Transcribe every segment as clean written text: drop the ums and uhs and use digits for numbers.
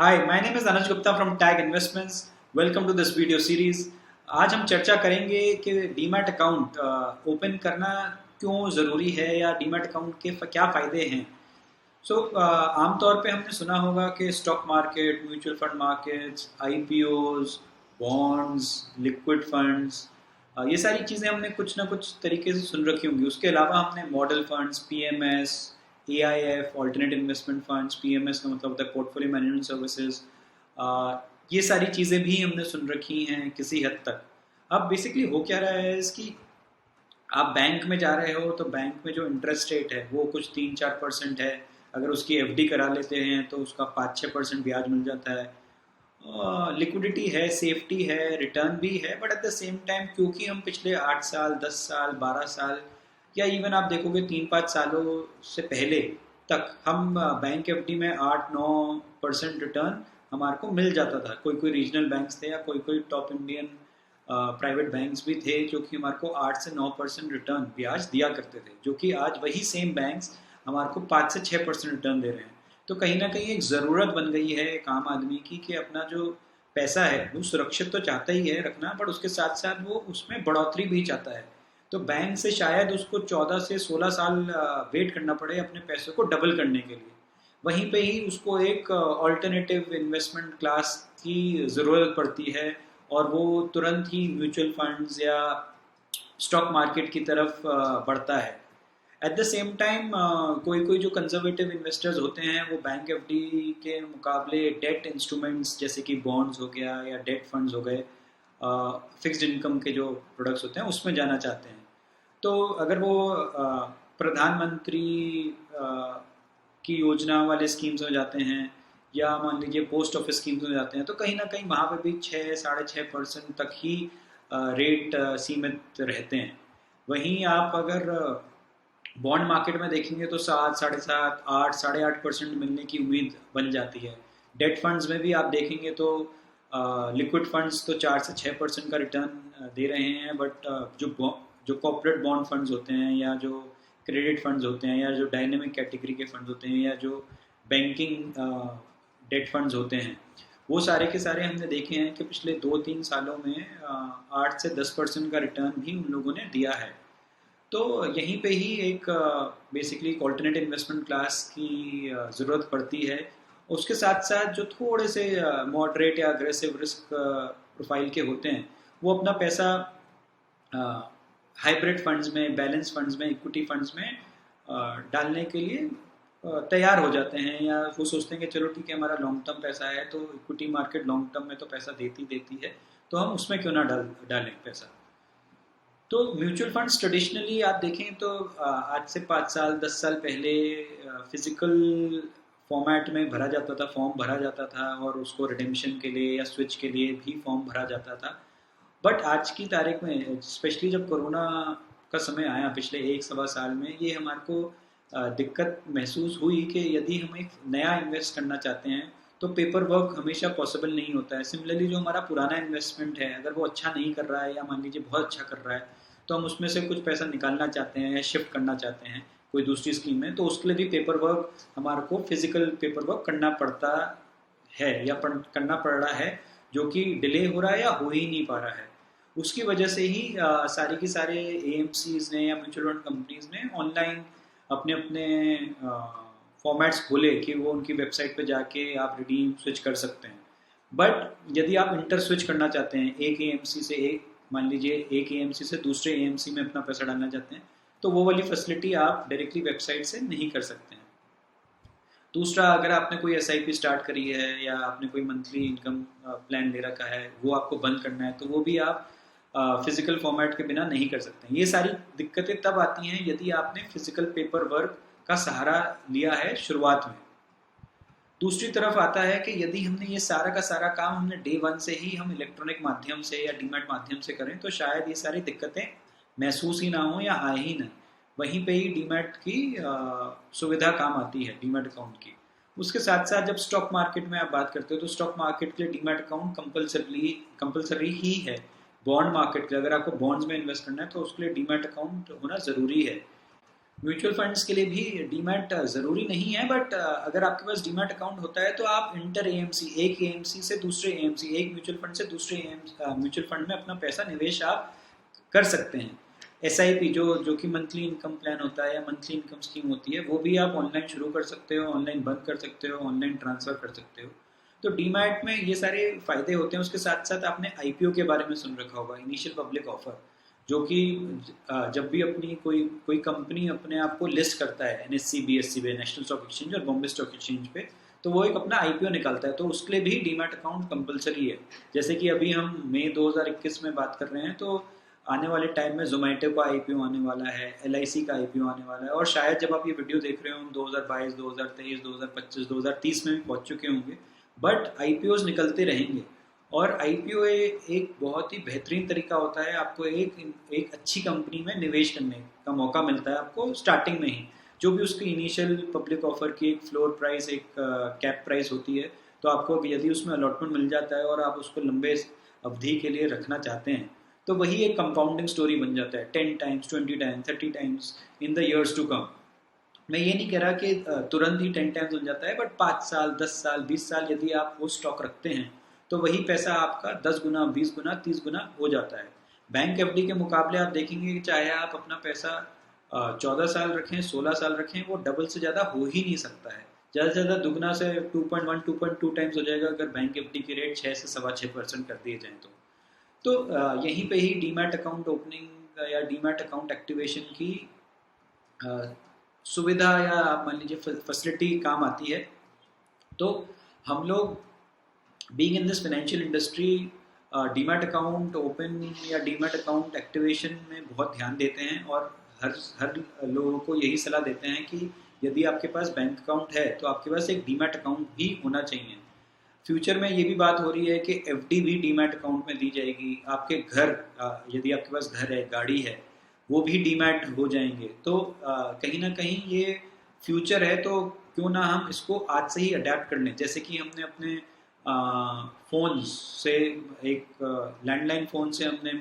Hi, my name is Anuj Gupta from Tag Investments. Welcome to this video series. आज हम चर्चा करेंगे कि डीमैट अकाउंट ओपन करना क्यों ज़रूरी है या डीमैट अकाउंट के क्या फ़ायदे हैं। आमतौर पे हमने सुना होगा कि stock market, mutual fund markets, IPOs, bonds, liquid funds, ये सारी चीज़ें हमने कुछ ना कुछ तरीके से सुन रखी होंगी। उसके अलावा हमने model funds, PMS, AIF, alternate investment funds, PMS का मतलब होता है पोर्टफोलियो मैनेजमेंट सर्विसेज, ये सारी चीज़ें भी हमने सुन रखी हैं किसी हद तक। अब बेसिकली हो क्या रहा है इसकी, आप बैंक में जा रहे हो तो बैंक में जो इंटरेस्ट रेट है वो कुछ 3-4% है। अगर उसकी एफडी करा लेते हैं तो उसका 5-6% ब्याज मिल जाता है। लिक्विडिटी है, सेफ्टी है, रिटर्न भी है, but at the same time क्योंकि हम पिछले 8 साल, 10 साल, 12 साल या इवन आप देखोगे 3-5 सालों से पहले तक हम बैंक एफडी में 8-9% रिटर्न हमारे को मिल जाता था। कोई कोई रीजनल बैंक्स थे या कोई कोई टॉप इंडियन प्राइवेट बैंक्स भी थे जो कि हमारे को 8 से 9% रिटर्न ब्याज दिया करते थे, जो कि आज वही सेम बैंक्स हमारे को 5 से 6% रिटर्न दे रहे हैं। तो कहीं ना कहीं एक ज़रूरत बन गई है एक आम आदमी की कि अपना जो पैसा है वो सुरक्षित तो चाहता ही है रखना, बट उसके साथ साथ वो उसमें बढ़ोतरी भी चाहता है। तो बैंक से शायद उसको 14 से 16 साल वेट करना पड़े अपने पैसों को डबल करने के लिए। वहीं पे ही उसको एक ऑल्टरनेटिव इन्वेस्टमेंट क्लास की ज़रूरत पड़ती है और वो तुरंत ही म्यूचुअल फंड्स या स्टॉक मार्केट की तरफ बढ़ता है। एट द सेम टाइम कोई कोई जो कंजर्वेटिव इन्वेस्टर्स होते हैं वो बैंक एफडी के मुकाबले डेट इंस्ट्रूमेंट्स जैसे कि बॉन्ड्स हो गया या डेट फंड्स हो गए, फिक्स्ड इनकम के जो प्रोडक्ट्स होते हैं उसमें जाना चाहते हैं। तो अगर वो प्रधानमंत्री की योजना वाले स्कीम्स में जाते हैं या मान लीजिए पोस्ट ऑफिस स्कीम्स में जाते हैं तो कहीं ना कहीं वहाँ पे भी 6-6.5% तक ही रेट सीमित रहते हैं। वहीं आप अगर बॉन्ड मार्केट में देखेंगे तो 7, 7.5, 8, 8.5% मिलने की उम्मीद बन जाती है। डेट फंड्स में भी आप देखेंगे तो लिक्विड फंड्स तो 4 से 6% का रिटर्न दे रहे हैं, बट जो कॉर्पोरेट बॉन्ड फंड्स होते हैं या जो क्रेडिट फंड्स होते हैं या जो डायनेमिक कैटेगरी के फंड्स होते हैं या जो बैंकिंग डेट फंड्स होते हैं, वो सारे के सारे हमने देखे हैं कि पिछले 2-3 सालों में 8 से 10% का रिटर्न भी उन लोगों ने दिया है। तो यहीं पे ही एक बेसिकली एक ऑल्टरनेट इन्वेस्टमेंट क्लास की ज़रूरत पड़ती है। उसके साथ साथ जो थोड़े से मॉडरेट या अग्रेसिव रिस्क प्रोफाइल के होते हैं वो अपना पैसा हाइब्रिड फंड्स में, बैलेंस फंड्स में, इक्विटी फंड्स में डालने के लिए तैयार हो जाते हैं, या वो सोचते हैं कि चलो ठीक है हमारा लॉन्ग टर्म पैसा है तो इक्विटी मार्केट लॉन्ग टर्म में तो पैसा देती है तो हम उसमें क्यों ना डालें पैसा। तो म्यूचुअल फंड्स ट्रेडिशनली आप देखें तो आज से 5 साल 10 साल पहले फिजिकल फॉर्मेट में भरा जाता था, फॉर्म भरा जाता था और उसको रिडेम्पशन के लिए या स्विच के लिए भी फॉर्म भरा जाता था। बट आज की तारीख में स्पेशली जब कोरोना का समय आया पिछले 1-1.25 साल में, ये हमारे को दिक्कत महसूस हुई कि यदि हम एक नया इन्वेस्ट करना चाहते हैं तो पेपर वर्क हमेशा पॉसिबल नहीं होता है। सिमिलरली जो हमारा पुराना इन्वेस्टमेंट है अगर वो अच्छा नहीं कर रहा है या मान लीजिए बहुत अच्छा कर रहा है तो हम उसमें से कुछ पैसा निकालना चाहते हैं या शिफ्ट करना चाहते हैं कोई दूसरी स्कीम में, तो उसके लिए भी पेपर वर्क हमारे को फिजिकल पेपर वर्क करना पड़ता है या करना पड़ रहा है, जो कि डिले हो रहा है या हो ही नहीं पा रहा है। उसकी वजह से ही सारे के सारे एएमसीज ने या म्यूचुअल फंड कंपनीज ने ऑनलाइन अपने अपने फॉर्मेट्स खोले कि वो उनकी वेबसाइट पे जाके आप रिडीम स्विच कर सकते हैं। बट यदि आप इंटर स्विच करना चाहते हैं एक एएमसी से एक, मान लीजिए एक एएमसी से दूसरे एएमसी में अपना पैसा डालना चाहते हैं तो वो वाली फैसिलिटी आप डायरेक्टली वेबसाइट से नहीं कर सकते हैं। दूसरा, अगर आपने कोई एसआईपी स्टार्ट करी है या आपने कोई मंथली इनकम प्लान ले रखा है वो आपको बंद करना है तो वो भी आप फिजिकल फॉर्मेट के बिना नहीं कर सकते हैं। ये सारी दिक्कतें तब आती हैं यदि आपने फिजिकल पेपर वर्क का सहारा लिया है शुरुआत में। दूसरी तरफ आता है कि यदि हमने ये सारा का सारा काम हमने डे 1 से ही हम इलेक्ट्रॉनिक माध्यम से या डीमैट माध्यम से करें तो शायद ये सारी दिक्कतें महसूस ही ना हो या आए ही ना। वहीं पे ही डीमैट की सुविधा काम आती है, डीमैट अकाउंट की। उसके साथ साथ जब स्टॉक मार्केट में आप बात करते हो तो स्टॉक मार्केट के लिए डीमैट अकाउंट कंपलसरी ही है। बॉन्ड मार्केट के लिए अगर आपको बॉन्ड्स में इन्वेस्ट करना है तो उसके लिए डीमैट अकाउंट होना ज़रूरी है। म्यूचुअल फंड्स के लिए भी डीमैट ज़रूरी नहीं है, बट अगर आपके पास डीमैट अकाउंट होता है तो आप इंटर एएमसी, एक एएमसी से दूसरे एएमसी, एक म्यूचुअल फंड से दूसरे म्यूचुअल फंड में अपना पैसा निवेश आप कर सकते हैं। एसआईपी जो कि मंथली इनकम प्लान होता है या मंथली इनकम स्कीम होती है, वो भी आप ऑनलाइन शुरू कर सकते हो, ऑनलाइन बंद कर सकते हो, ऑनलाइन ट्रांसफ़र कर सकते हो। तो डीमैट में ये सारे फ़ायदे होते हैं। उसके साथ साथ आपने आईपीओ के बारे में सुन रखा होगा, इनिशियल पब्लिक ऑफर, जो कि जब भी अपनी कोई कंपनी अपने आप को लिस्ट करता है एनएससी बीएससी पे, नेशनल स्टॉक एक्सचेंज और बॉम्बे स्टॉक एक्सचेंज पे, तो वो एक अपना आईपीओ निकालता है, तो उसके लिए भी डीमैट अकाउंट कंपलसरी है। जैसे कि अभी हम मई 2021 में बात कर रहे हैं, तो आने वाले टाइम में जोमेटो का आईपीओ आने वाला है, एलआईसी का आईपीओ आने वाला है, और शायद जब आप ये वीडियो देख रहे हो 2022, 2023, 2025, 2030 में भी पहुंच चुके होंगे, बट आईपीओज निकलते रहेंगे। और आईपीओ एक बहुत ही बेहतरीन तरीका होता है, आपको एक अच्छी कंपनी में निवेश करने का मौका मिलता है आपको स्टार्टिंग में ही। जो भी उसकी इनिशियल पब्लिक ऑफर की एक फ्लोर प्राइस, एक कैप प्राइस होती है, तो आपको यदि उसमें अलॉटमेंट मिल जाता है और आप उसको लंबे अवधि के लिए रखना चाहते हैं, तो वही एक कंपाउंडिंग स्टोरी बन जाता है, 10 times, 20 times, 30 times in the years to come. मैं ये नहीं कह रहा कि तुरंत ही 10 टाइम्स बन जाता है, बट 5 साल, 10 साल, 20 साल यदि आप वो स्टॉक रखते हैं, तो वही पैसा आपका 10 गुना, 20 गुना, 30 गुना हो जाता है। बैंक एफडी के मुकाबले आप देखेंगे कि चाहे आप अपना पैसा 14 साल रखें, 16 साल रखें, वो डबल से ज़्यादा हो ही नहीं सकता है। ज़्यादा से ज़्यादा दुगना से 2.1, 2.2 टाइम्स हो जाएगा अगर बैंक एफडी के रेट 6 से 6.25% कर दिए जाएँ तो यहीं पे ही डीमैट अकाउंट ओपनिंग या डीमैट अकाउंट एक्टिवेशन की सुविधा या आप मान लीजिए फैसिलिटी काम आती है। तो हम लोग being in this financial industry, demat account open या डीमैट अकाउंट एक्टिवेशन में बहुत ध्यान देते हैं, और हर हर लोगों को यही सलाह देते हैं कि यदि आपके पास बैंक अकाउंट है तो आपके पास एक डीमैट अकाउंट भी होना चाहिए। फ्यूचर में ये भी बात हो रही है कि एफडी भी डीमैट अकाउंट में दी जाएगी। आपके घर, यदि आपके पास घर है, गाड़ी है, वो भी डीमैट हो जाएंगे। तो कहीं ना कहीं ये फ्यूचर है, तो क्यों ना हम इसको आज से ही अडेप्ट कर लें। जैसे कि हमने अपने फ़ोन से, एक लैंडलाइन फ़ोन से हमने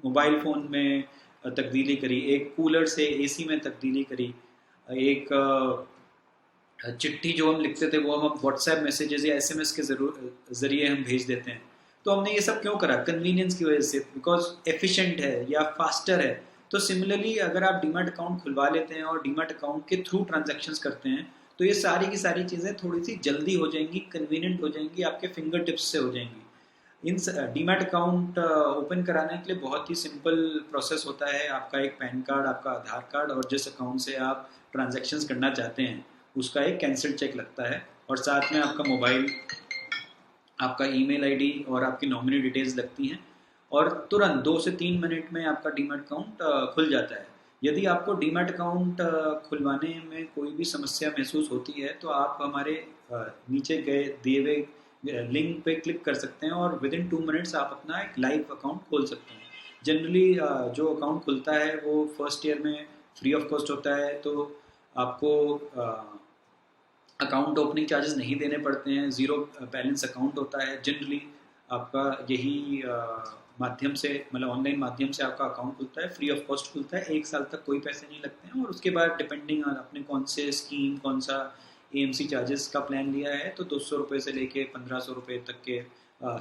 मोबाइल फ़ोन में तब्दीली करी, एक कूलर से एसी में तब्दीली करी, एक चिट्ठी जो हम लिखते थे वो हम व्हाट्सएप मैसेजेस या एसएमएस के ज़रिए हम भेज देते हैं। तो हमने ये सब क्यों करा? कन्वीनियंस की वजह से, बिकॉज एफिशिएंट है या फास्टर है। तो सिमिलरली अगर आप डीमैट अकाउंट खुलवा लेते हैं और डीमैट अकाउंट के थ्रू ट्रांजैक्शंस करते हैं, तो ये सारी की सारी चीज़ें थोड़ी सी जल्दी हो जाएंगी, कन्वीनियंट हो जाएंगी, आपके फिंगर टिप्स से हो जाएंगी। इन डीमैट अकाउंट ओपन कराने के लिए बहुत ही सिंपल प्रोसेस होता है। आपका एक पैन कार्ड, आपका आधार कार्ड, और जिस अकाउंट से आप ट्रांजैक्शंस करना चाहते हैं उसका एक कैंसिल चेक लगता है, और साथ में आपका मोबाइल, आपका ईमेल आईडी और आपकी नॉमिनी डिटेल्स लगती हैं, और तुरंत 2 से 3 मिनट में आपका डीमैट अकाउंट खुल जाता है। यदि आपको डीमैट अकाउंट खुलवाने में कोई भी समस्या महसूस होती है, तो आप हमारे नीचे गए दिए हुए लिंक पे क्लिक कर सकते हैं, और विद इन 2 मिनट्स आप अपना एक लाइव अकाउंट खोल सकते हैं। जनरली जो अकाउंट खुलता है वो फर्स्ट ईयर में फ्री ऑफ कॉस्ट होता है, तो आपको अकाउंट ओपनिंग चार्जेस नहीं देने पड़ते हैं, ज़ीरो बैलेंस अकाउंट होता है जनरली। आपका यही माध्यम से, मतलब ऑनलाइन माध्यम से आपका अकाउंट खुलता है, फ्री ऑफ कॉस्ट खुलता है, 1 साल तक कोई पैसे नहीं लगते हैं, और उसके बाद डिपेंडिंग ऑन आपने कौन से स्कीम, कौन सा एएमसी चार्जेस का प्लान लिया है, तो 200 रुपये से लेके 1500 रुपये तक के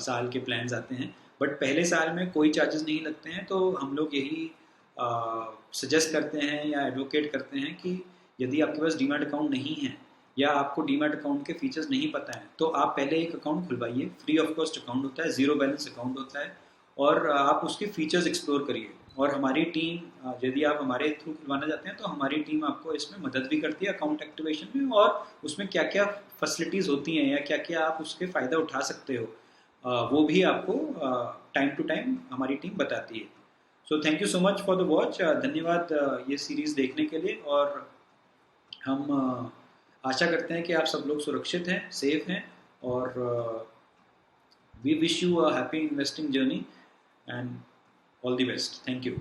साल के प्लान्स आते हैं। बट पहले साल में कोई चार्जेस नहीं लगते हैं। तो हम लोग यही सजेस्ट करते हैं या एडवोकेट करते हैं कि यदि आपके पास डीमैट अकाउंट नहीं है या आपको डीमैट अकाउंट के फीचर्स नहीं पता है, तो आप पहले एक अकाउंट खुलवाइए। फ्री ऑफ कॉस्ट अकाउंट होता है, ज़ीरो बैलेंस अकाउंट होता है, और आप उसके फीचर्स एक्सप्लोर करिए। और हमारी टीम, यदि आप हमारे थ्रू खुलवाना चाहते हैं, तो हमारी टीम आपको इसमें मदद भी करती है अकाउंट एक्टिवेशन में, और उसमें क्या क्या फैसिलिटीज़ होती हैं या क्या क्या आप उसके फ़ायदा उठा सकते हो, वो भी आपको टाइम टू टाइम हमारी टीम बताती है। So thank you so much for the watch. धन्यवाद ये सीरीज़ देखने के लिए, और हम आशा करते हैं कि आप सब लोग सुरक्षित हैं, सेफ हैं, और we wish you a happy investing journey and all the best. Thank you.